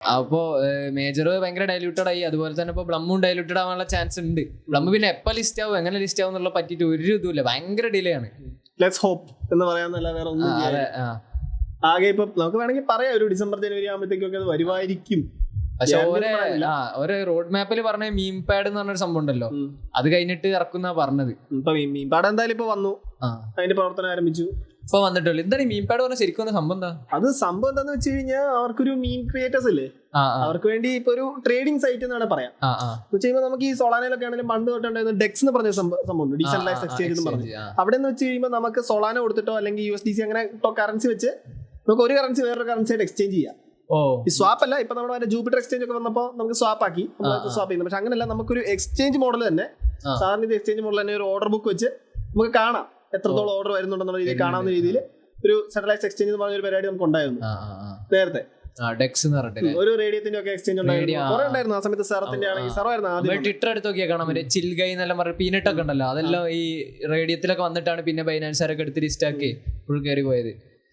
അപ്പോ മേജർ ഭയങ്കര ഡൈല്യൂട്ടഡ് ആയി. അതുപോലെ തന്നെ ഇപ്പൊ ബ്ലമ്മും ഡൈല്യൂട്ടഡ് ആവാനുള്ള ചാൻസ് ഉണ്ട്. ബ്ലം പിന്നെ എപ്പോൾ ലിസ്റ്റ് ആവും എങ്ങനെ ലിസ്റ്റ് ആവും എന്നുള്ള പറ്റിയിട്ട് ഒരു ഇതുമില്ല. ഭയങ്കര ഡിലേ ആണ്. ലെറ്റ്സ് ഹോപ്പ് എന്ന് പറയാന്നല്ല വേറെ ഒന്നും. ആകെ ഇപ്പൊ നമുക്ക് വേണമെങ്കിൽ പറയാം ഒരു ഡിസംബർ ജനുവരി ആകുമ്പോഴത്തേക്കൊക്കെ അത് വരുമായിരിക്കും. പക്ഷെ ഒരു റോഡ് മാപ്പിൽ പറഞ്ഞ മീം പാഡ് എന്ന് പറഞ്ഞൊരു സംഭവം ഉണ്ടല്ലോ, അത് കഴിഞ്ഞിട്ട് ഇറക്കുന്ന പറഞ്ഞത്. ഇപ്പൊ മീം പാഡ് എന്തായാലും ഇപ്പൊ വന്നു, അതിന്റെ പ്രവർത്തനം ആരംഭിച്ചു, ഇപ്പൊ വന്നിട്ടുള്ളൂ. എന്താണ് ഈ മീം പാഡ് പറഞ്ഞ ശരിക്കും സംഭവം എന്താ? അത് സംഭവം എന്താന്ന് വെച്ച് കഴിഞ്ഞാൽ അവർക്കൊരു മീം ക്രിയേറ്റേഴ്സ് ഇല്ലേ, അവർക്ക് വേണ്ടി ഇപ്പൊ ഒരു ട്രേഡിംഗ് സൈറ്റ് എന്ന് വേണമെങ്കിൽ പറയാം. എന്ന് വെച്ച് കഴിയുമ്പോൾ നമുക്ക് ഈ സൊളാനയിലൊക്കെ ആണെങ്കിലും പണ്ട് തൊട്ടുണ്ടായിരുന്ന ഡെക്സ് എന്ന് പറഞ്ഞ സംഭവം ഉണ്ട്, ഡീസെൻട്രലൈസ്ഡ് എക്സ്ചേഞ്ച് എന്ന് പറഞ്ഞു. അവിടെ എന്ന് വെച്ച് കഴിയുമ്പോൾ നമുക്ക് സൊളാന കൊടുത്തിട്ടോ അല്ലെങ്കിൽ USDC അങ്ങനെ കറൻസി വെച്ച് നമുക്ക് ഒരു കറൻസി വേറൊരു കറൻസി ആയിട്ട് എക്സ്ചേഞ്ച് ചെയ്യാം. ഈ സ്വാപ്പ് അല്ല, ഇപ്പൊ നമ്മുടെ ജൂപ്പിറ്റർ എക്സ്ചേഞ്ച് ഒക്കെ വന്നപ്പോൾ നമുക്ക് സ്വാപ്പ് ആക്കി സ്വാപ്പ് ചെയ്യുന്നത്. പക്ഷെ അങ്ങനെയല്ല, നമുക്കൊരു എക്സ്ചേഞ്ച് മോഡൽ തന്നെ, സാറിന് ഇത് എക്സ്ചേഞ്ച് മോഡൽ തന്നെ ഒരു ഓർഡർ ബുക്ക് വെച്ച് നമുക്ക് കാണാം എത്രത്തോളം ഓർഡർ വരുന്നുണ്ടെന്നുള്ള രീതിയിൽ കാണാവുന്ന രീതിയിൽ ഒരു സെൻട്രലൈസ്ഡ് എക്സ്ചേഞ്ച് എന്ന് പറഞ്ഞ ഒരു പരിപാടി നമുക്ക് ഉണ്ടായിരുന്നു നേരത്തെ. ഒരു റേഡിയത്തിന്റെ ഒക്കെ എക്സ്ചേഞ്ച് ഉണ്ടായിരുന്നു ആ സമയത്ത്. സെറത്തിന്റെ ആണെങ്കിൽ സെറായിരുന്നു ആദ്യം. ട്വിറ്റർ എടുത്ത് നോക്കിയാൽ കാണാൻ പറ്റും, ചിൽഗൈ എന്നെല്ലാം പറഞ്ഞ പീനട്ട് ഒക്കെ ഉണ്ടല്ലോ, അതെല്ലാം ഈ റേഡിയത്തിലൊക്കെ വന്നിട്ടാണ് പിന്നെ ബൈനാൻസുകാരൊക്കെ എടുത്ത് ലിസ്റ്റ് ആക്കി ഫുൾ കയറി പോയത്.